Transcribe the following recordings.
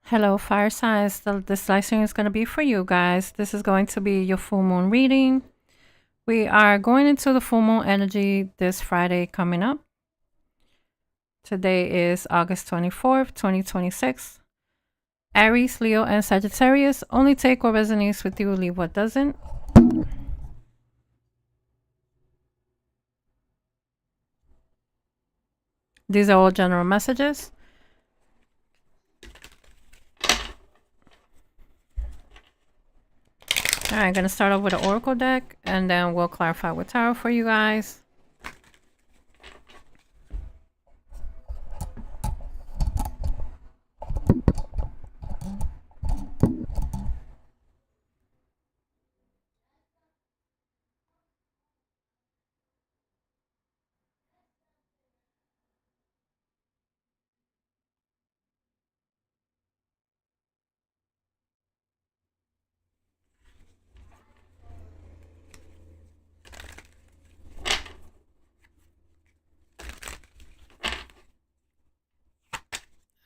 Hello, fire signs. This live stream is going to be for you guys. This is going to be your full moon reading. We are going into the full moon energy this Friday coming up. Today is August 24th, 2026. Aries, Leo, and Sagittarius. Only take what resonates with you, leave what doesn't. These are all general messages. All right, I'm going to start off with an oracle deck, and then we'll clarify with tarot for you guys.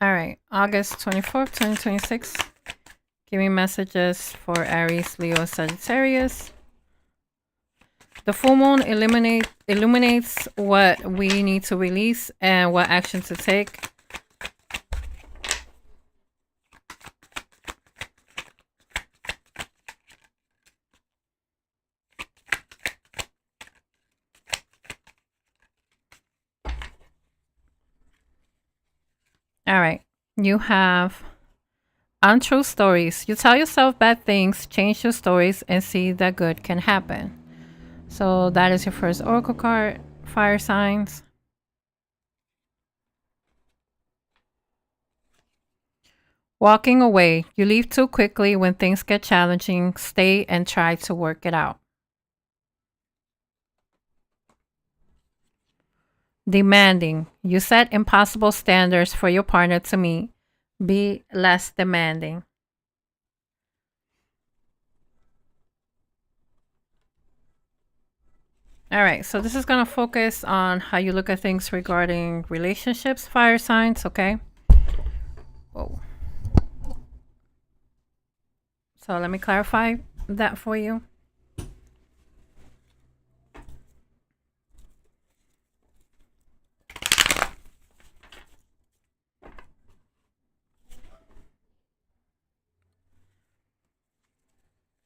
All right, August 24th, 2026. Give me messages for Aries, Leo, Sagittarius. The full moon illuminates what we need to release and what action to take. All right. You have untrue stories. You tell yourself bad things, change your stories, and see that good can happen. So that is your first oracle card, fire signs. Walking away. You leave too quickly when things get challenging. Stay and try to work it out. Demanding. You set impossible standards for your partner to meet. Be less demanding. All right, so this is going to focus on how you look at things regarding relationships, fire signs, okay? Whoa. So let me clarify that for you.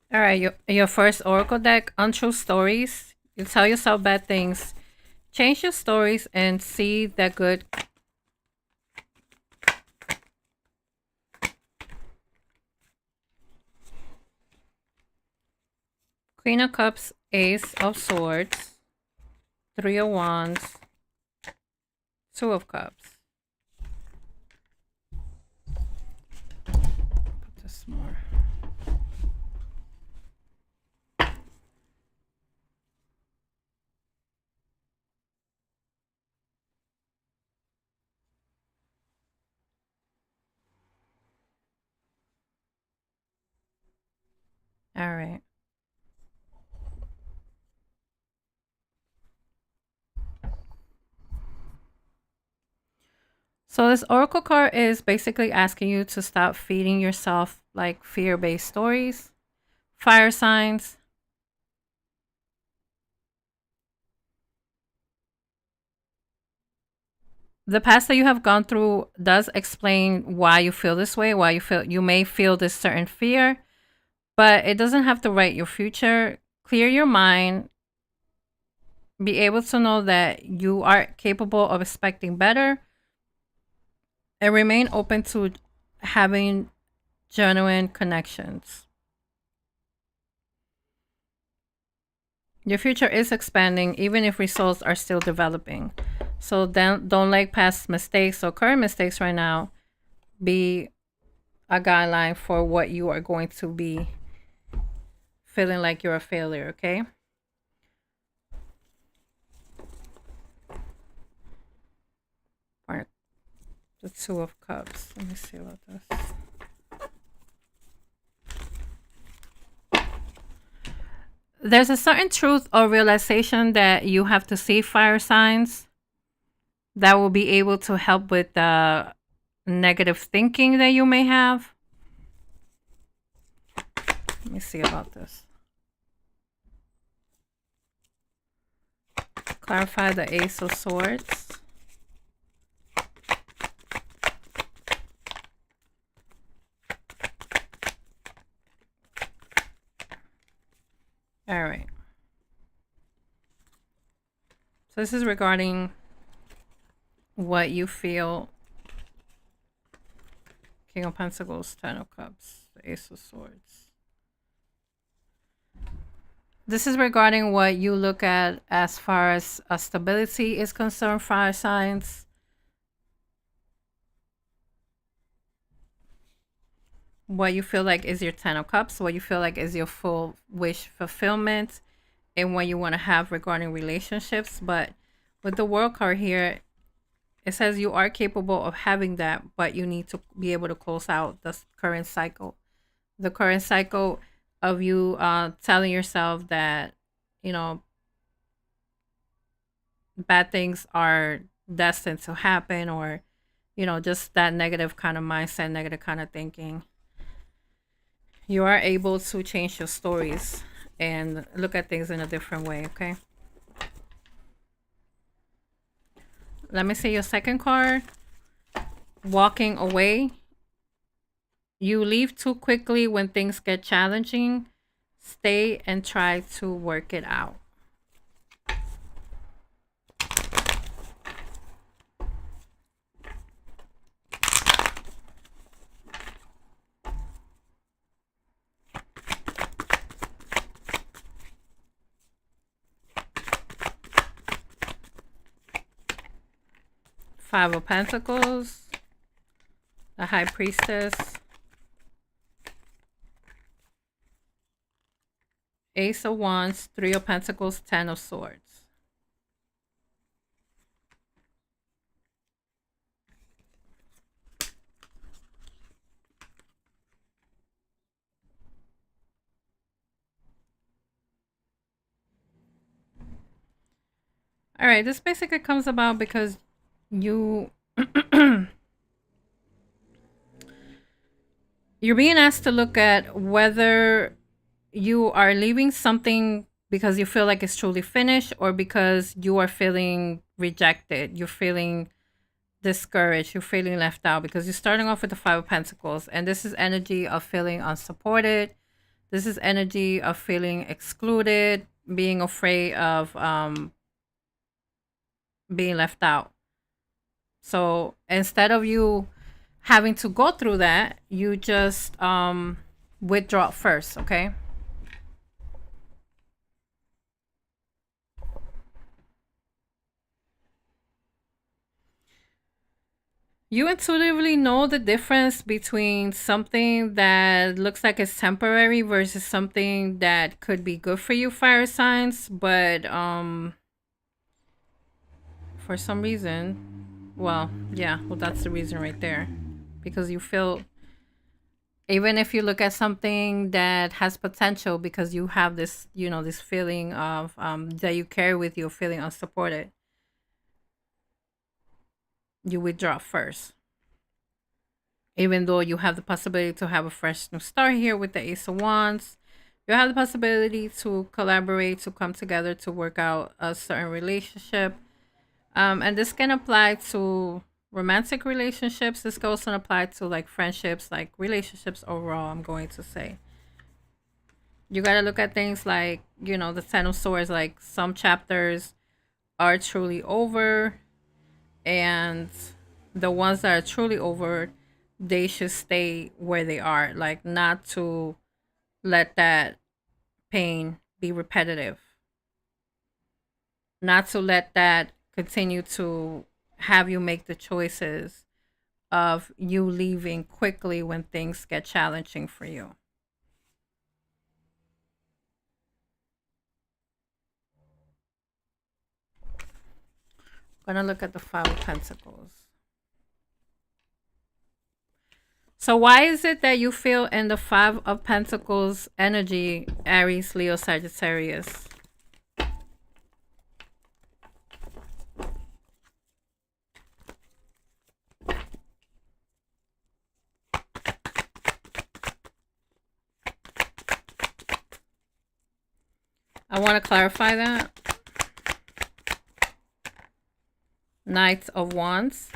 All right, your first oracle deck, untrue stories. You tell yourself bad things. Change your stories and see that good. Queen of Cups, Ace of Swords, Three of Wands, Two of Cups. Put this more. All right. So this oracle card is basically asking you to stop feeding yourself like fear-based stories, fire signs. The past that you have gone through does explain why you feel this way, why you may feel this certain fear, but it doesn't have to write your future. Clear your mind. Be able to know that you are capable of expecting better and remain open to having genuine connections. Your future is expanding even if results are still developing. So then don't let past mistakes or current mistakes right now be a guideline for what you are going to be feeling like you're a failure, okay? Or the Two of Cups. Let me see about this. There's a certain truth or realization that you have to see, fire signs, that will be able to help with negative thinking that you may have. Let me see about this. Clarify the Ace of Swords. All right. So this is regarding what you feel. King of Pentacles, Ten of Cups, the Ace of Swords. This is regarding what you look at as far as stability is concerned, fire signs. What you feel like is your Ten of Cups, what you feel like is your full wish fulfillment, and what you want to have regarding relationships. But with the World card here, it says you are capable of having that, but you need to be able to close out the current cycle. The current cycle of you telling yourself that, you know, bad things are destined to happen, or, you know, just that negative kind of mindset, negative kind of thinking. You are able to change your stories and look at things in a different way, okay? Let me see your second card. Walking away. You leave too quickly when things get challenging. Stay and try to work it out. Five of Pentacles, the High Priestess, Ace of Wands, Three of Pentacles, Ten of Swords. All right, this basically comes about because you you're being asked to look at whether you are leaving something because you feel like it's truly finished, or because you are feeling rejected, you're feeling discouraged, you're feeling left out, because you're starting off with the Five of Pentacles, and this is energy of feeling unsupported. This is energy of feeling excluded, being afraid of being left out. So instead of you having to go through that, you just withdraw first, okay? You intuitively know the difference between something that looks like it's temporary versus something that could be good for you, fire signs, but for some reason, well, yeah, well, that's the reason right there. Because you feel, even if you look at something that has potential, because you have this, you know, this feeling of that you carry with you, feeling unsupported, you withdraw first. Even though you have the possibility to have a fresh new start here with the Ace of Wands, you have the possibility to collaborate, to come together, to work out a certain relationship. And this can apply to romantic relationships. This can also apply to like friendships, like relationships overall, I'm going to say. You got to look at things like, you know, the Ten of Swords, like some chapters are truly over, and the ones that are truly over, they should stay where they are, like not to let that pain be repetitive, not to let that continue to have you make the choices of you leaving quickly when things get challenging for you. I'm gonna look at the Five of Pentacles. So why is it that you feel in the Five of Pentacles energy, Aries, Leo, Sagittarius? I want to clarify that. Knight of Wands,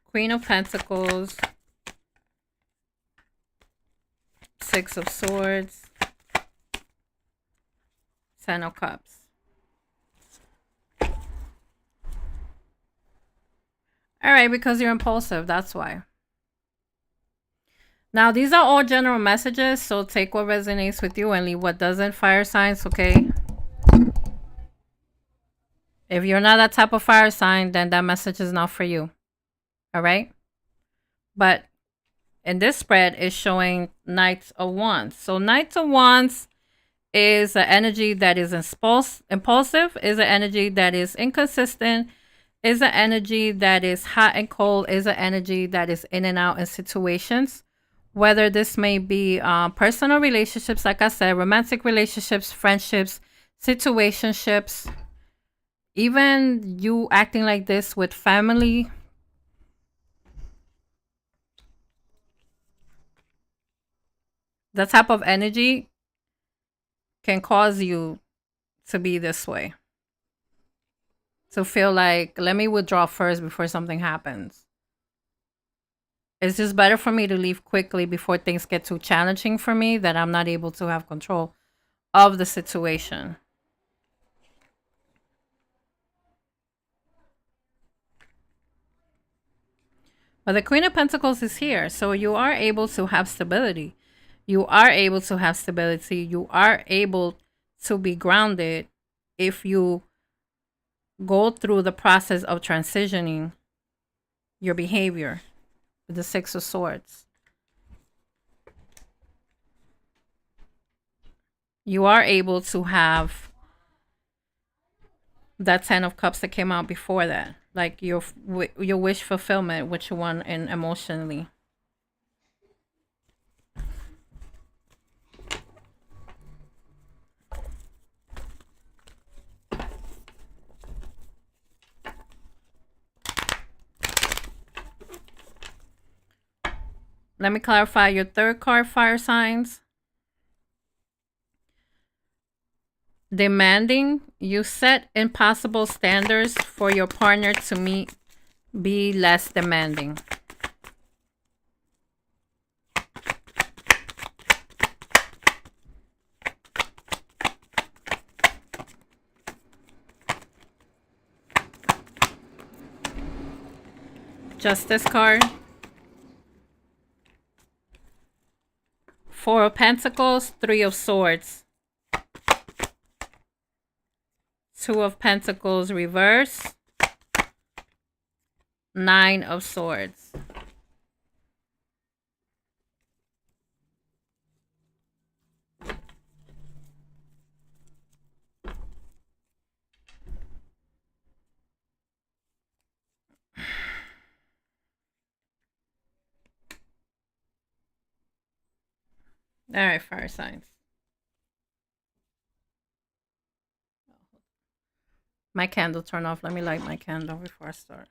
Queen of Pentacles, Six of Swords, Ten of Cups. All right, because you're impulsive, that's why. Now, these are all general messages, so take what resonates with you and leave what doesn't, fire signs, okay? If you're not that type of fire sign, then that message is not for you. All right? But in this spread, it's showing Knights of Wands. So Knights of Wands is an energy that is impulsive, is an energy that is inconsistent, is an energy that is hot and cold, is an energy that is in and out in situations. Whether this may be personal relationships, like I said, romantic relationships, friendships, situationships, even you acting like this with family. That type of energy can cause you to be this way. To feel like, let me withdraw first before something happens. It's just better for me to leave quickly before things get too challenging for me, that I'm not able to have control of the situation. But the Queen of Pentacles is here, so you are able to have stability. You are able to have stability. You are able to be grounded if you go through the process of transitioning your behavior with the Six of Swords. You are able to have that Ten of Cups that came out before that, like your wish fulfillment, which you want in emotionally. Let me clarify your third card, fire signs. Demanding. You set impossible standards for your partner to meet. Be less demanding. Justice card. Four of Pentacles, Three of Swords. Two of Pentacles reverse. Nine of Swords. All right, fire signs. My candle turned off. Let me light my candle before I start.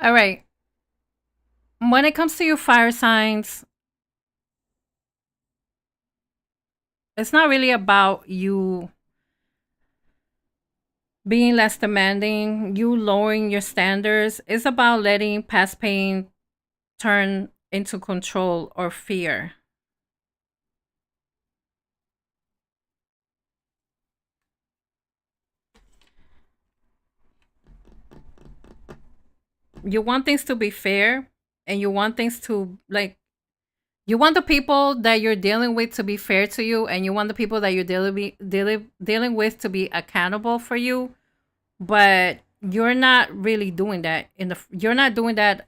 All right. When it comes to your fire signs, it's not really about you being less demanding, you lowering your standards. It's about letting past pain turn into control or fear. You want things to be fair, and you want things to, like, you want the people that you're dealing with to be fair to you, and you want the people that you're dealing with to be accountable for you. But you're not really doing that you're not doing that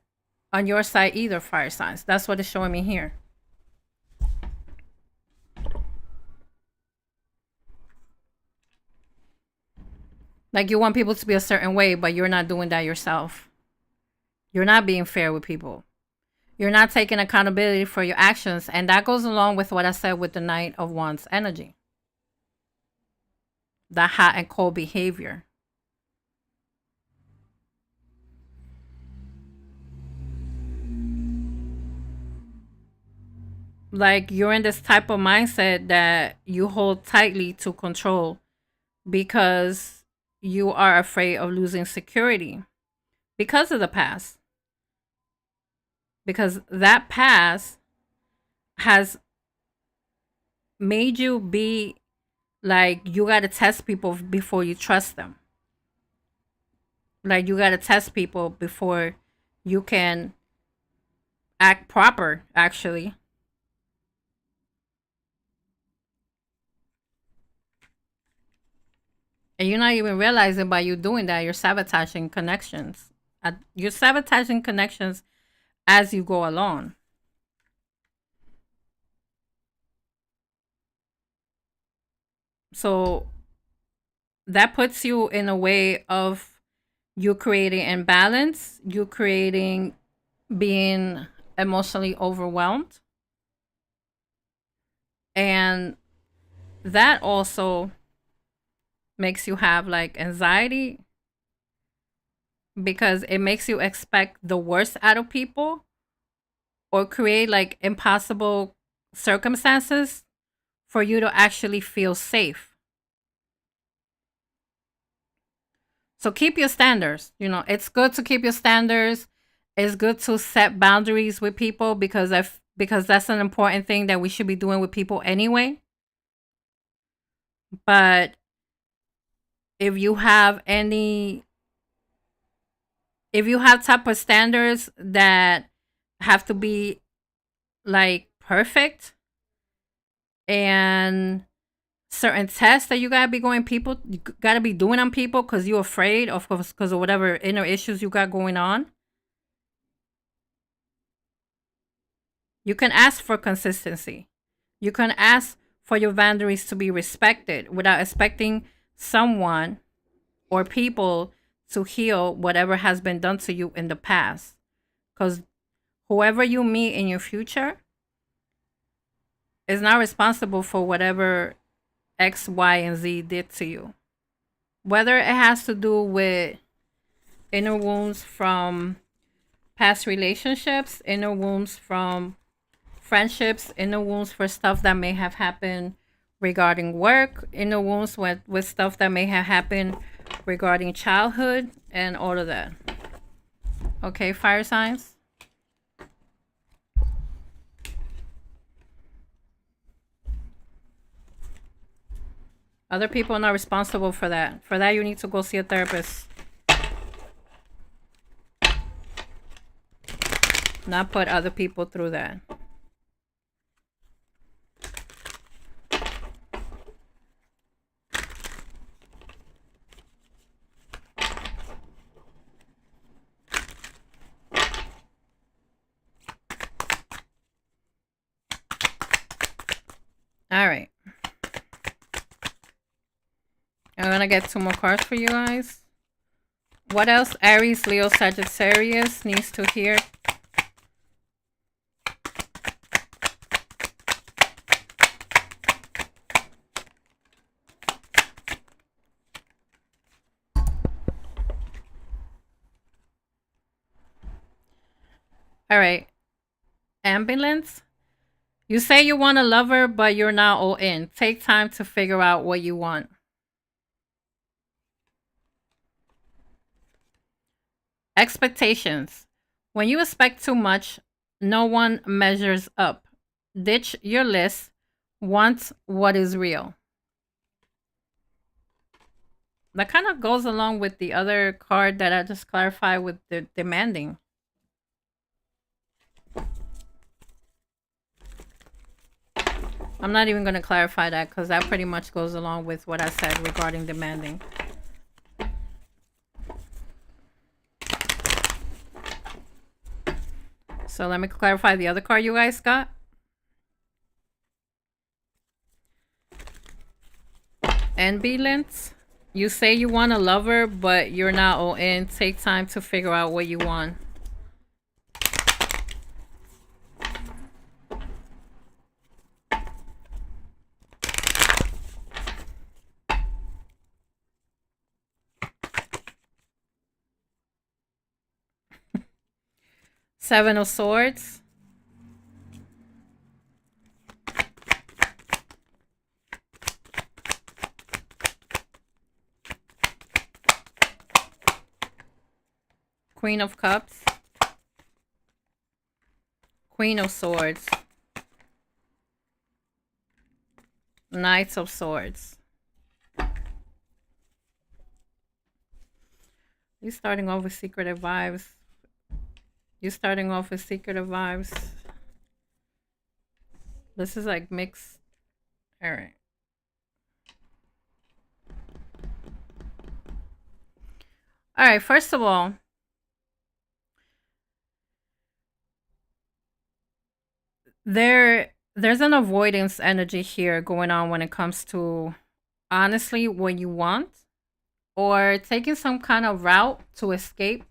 on your side either, fire signs. That's what it's showing me here. Like you want people to be a certain way, but you're not doing that yourself. You're not being fair with people. You're not taking accountability for your actions. And that goes along with what I said with the Knight of Wands energy. The hot and cold behavior. Like you're in this type of mindset that you hold tightly to control because you are afraid of losing security because of the past. Because that past has made you be like, you got to test people before you trust them. Like you got to test people before you can act proper, actually. And you're not even realizing by you doing that, you're sabotaging connections. You're sabotaging connections as you go along. So that puts you in a way of you creating imbalance, you creating being emotionally overwhelmed. And that also makes you have like anxiety because it makes you expect the worst out of people or create like impossible circumstances for you to actually feel safe. So keep your standards. You know, it's good to keep your standards. It's good to set boundaries with people because that's an important thing that we should be doing with people anyway. But if you have type of standards that have to be like perfect and certain tests that you gotta be you gotta be doing on people because you're afraid of course because of whatever inner issues you got going on, you can ask for consistency. You can ask for your boundaries to be respected without expecting someone or people to heal whatever has been done to you in the past. Because whoever you meet in your future is not responsible for whatever X, Y, and Z did to you. Whether it has to do with inner wounds from past relationships, inner wounds from friendships, inner wounds for stuff that may have happened regarding work, inner wounds with stuff that may have happened regarding childhood, and all of that. Okay, fire signs. Other people are not responsible for that. For that, you need to go see a therapist. Not put other people through that. All right. I'm going to get 2 more cards for you guys. What else Aries, Leo, Sagittarius needs to hear? All right. Ambulance. You say you want a lover, but you're not all in. Take time to figure out what you want. Expectations. When you expect too much, no one measures up. Ditch your list. Want what is real. That kind of goes along with the other card that I just clarified with the demanding. I'm not even going to clarify that because that pretty much goes along with what I said regarding demanding. So let me clarify the other card you guys got. Ambivalence. You say you want a lover, but you're not all in. Take time to figure out what you want. Seven of Swords. Queen of Cups. Queen of Swords. Knights of Swords. You're starting off with secretive vibes. You're starting off with secretive vibes. This is like mixed. All right. All right. First of all, there's an avoidance energy here going on when it comes to honestly what you want or taking some kind of route to escape.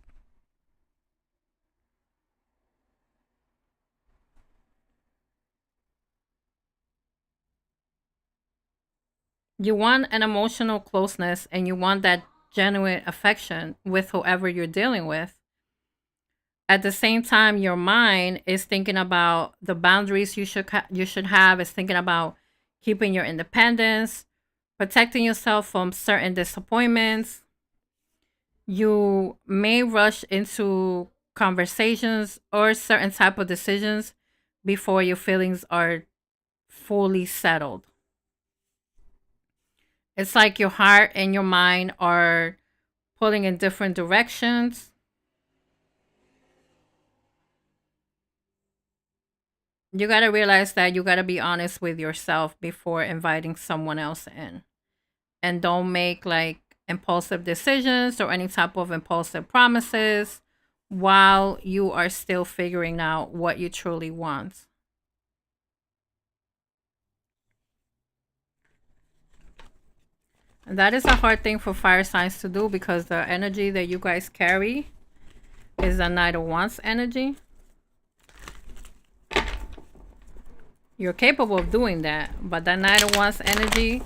You want an emotional closeness and you want that genuine affection with whoever you're dealing with. At the same time, your mind is thinking about the boundaries you should have. Is thinking about keeping your independence, protecting yourself from certain disappointments. You may rush into conversations or certain type of decisions before your feelings are fully settled. It's like your heart and your mind are pulling in different directions. You got to realize that you got to be honest with yourself before inviting someone else in. And don't make like impulsive decisions or any type of impulsive promises while you are still figuring out what you truly want. And that is a hard thing for fire signs to do because the energy that you guys carry is the Knight of Wands energy. You're capable of doing that, but that Knight of Wands energy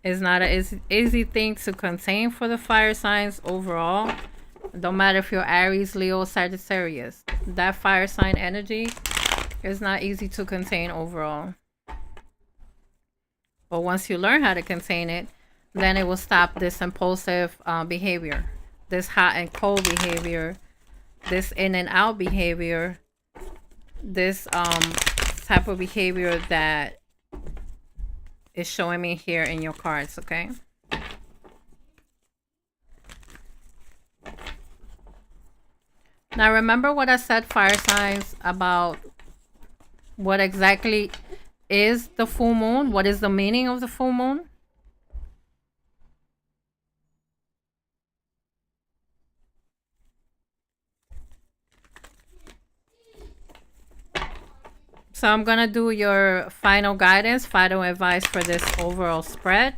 is not an easy thing to contain for the fire signs overall. Don't matter if you're Aries, Leo, Sagittarius. That fire sign energy is not easy to contain overall. But once you learn how to contain it, then it will stop this impulsive behavior, this hot and cold behavior, this in and out behavior, this type of behavior that is showing me here in your cards, okay? Now remember what I said, fire signs, about what exactly is the full moon? What is the meaning of the full moon? So I'm going to do your final guidance, final advice for this overall spread.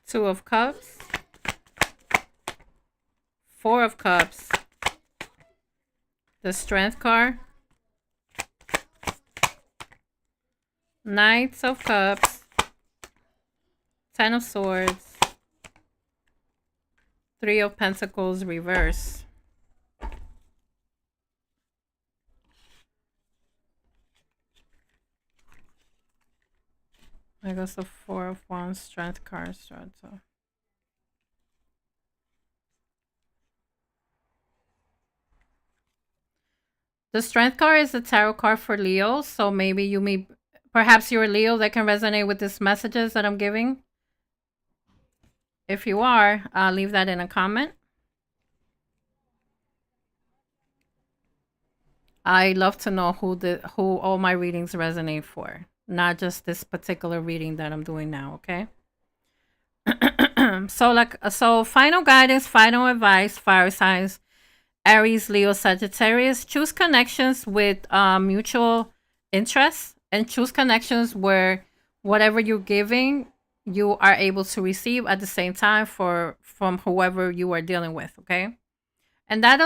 Two of Cups, Four of Cups, the Strength card, Knights of Cups, Ten of Swords, Three of Pentacles reverse. I guess the Four of Wands, Strength card, Strength. The Strength card is the tarot card for Leo, so maybe you may Perhaps you're a Leo that can resonate with these messages that I'm giving. If you are, leave that in a comment. I love to know who all my readings resonate for, not just this particular reading that I'm doing now, okay? So final guidance, final advice, fire signs, Aries, Leo, Sagittarius. Choose connections with mutual interests, and choose connections where whatever you're giving, you are able to receive at the same time from whoever you are dealing with. Okay, and that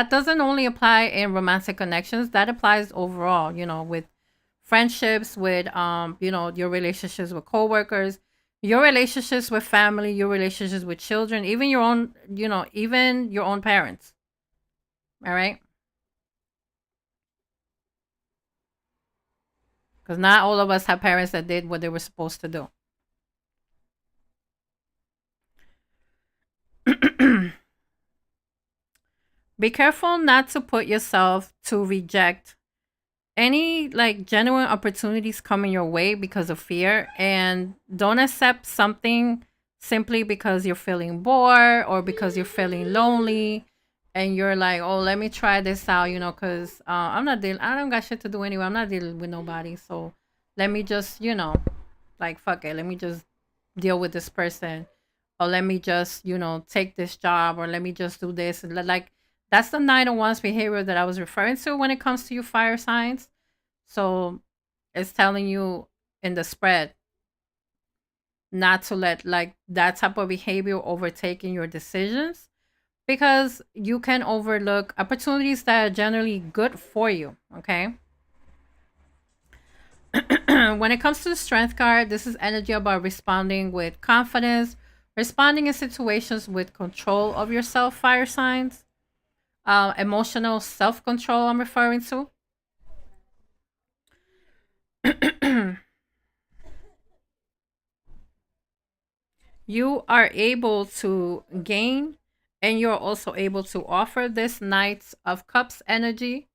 doesn't only apply in romantic connections. That applies overall. With friendships, with your relationships with coworkers, your relationships with family, your relationships with children, even your own, even your own parents. All right, because not all of us have parents that did what they were supposed to do. Be careful not to put yourself to reject any like genuine opportunities coming your way because of fear, and don't accept something simply because you're feeling bored or because you're feeling lonely, and you're like, oh, let me try this out, because I don't got shit to do anyway. I'm not dealing with nobody, so let me just, like, fuck it, let me just deal with this person, or let me just, take this job, or let me just do this. And like, that's the 901's behavior that I was referring to when it comes to you fire signs. So it's telling you in the spread not to let like that type of behavior overtaking your decisions, because you can overlook opportunities that are generally good for you. Okay. When it comes to the strength card, this is energy about responding with confidence, responding in situations with control of yourself, fire signs, emotional self control, I'm referring to. You are able to gain, and you're also able to offer this Knights of Cups energy.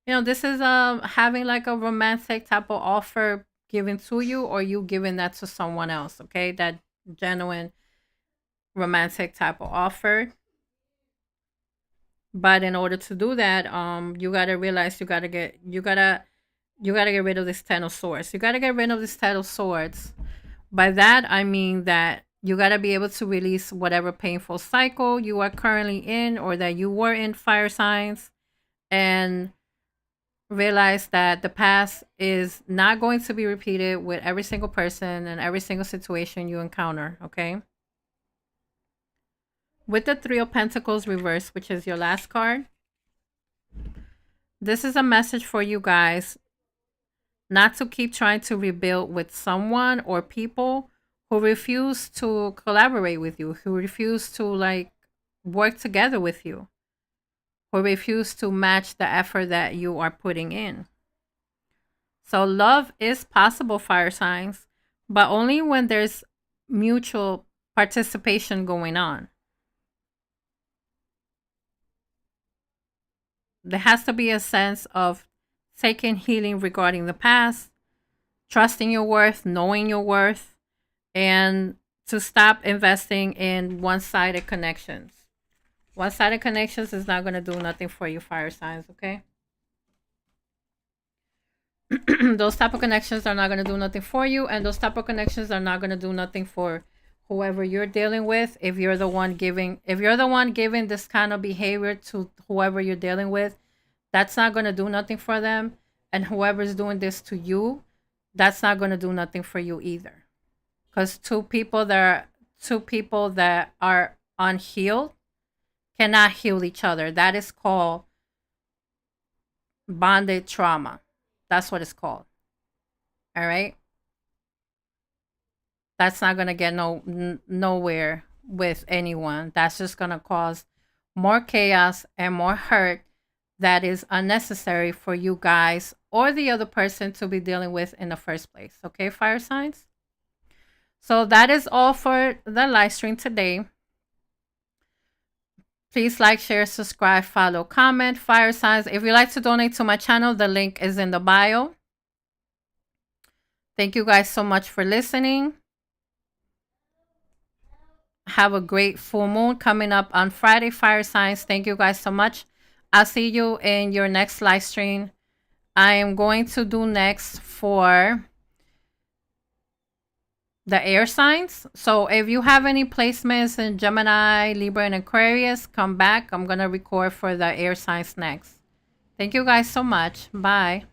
This is having like a romantic type of offer given to you, or you giving that to someone else. Okay, that genuine romantic type of offer. But in order to do that, you gotta realize you gotta get rid of this 10 of Swords. You gotta get rid of this 10 of Swords. By that I mean that you gotta be able to release whatever painful cycle you are currently in, or that you were in, fire signs, and realize that the past is not going to be repeated with every single person and every single situation you encounter. Okay. With the Three of Pentacles reversed, which is your last card, this is a message for you guys not to keep trying to rebuild with someone or people who refuse to collaborate with you, who refuse to like work together with you, who refuse to match the effort that you are putting in. So love is possible, fire signs, but only when there's mutual participation going on. There has to be a sense of taking healing regarding the past, trusting your worth, knowing your worth, and to stop investing in one-sided connections. One-sided connections is not going to do nothing for you, fire signs, okay? Those type of connections are not going to do nothing for you, and those type of connections are not going to do nothing for whoever you're dealing with. If you're the one giving this kind of behavior to whoever you're dealing with, that's not going to do nothing for them. And whoever's doing this to you, that's not going to do nothing for you either. Because two people that are unhealed cannot heal each other. That is called bonded trauma. That's what it's called. All right. That's not going to get nowhere with anyone. That's just going to cause more chaos and more hurt that is unnecessary for you guys or the other person to be dealing with in the first place. Okay, fire signs? So that is all for the live stream today. Please like, share, subscribe, follow, comment, fire signs. If you'd like to donate to my channel, the link is in the bio. Thank you guys so much for listening. Have a great full moon coming up on Friday, fire signs. Thank you guys so much. I'll see you in your next live stream. I am going to do next for the air signs. So if you have any placements in Gemini, Libra, and Aquarius, come back. I'm going to record for the air signs next. Thank you guys so much. Bye.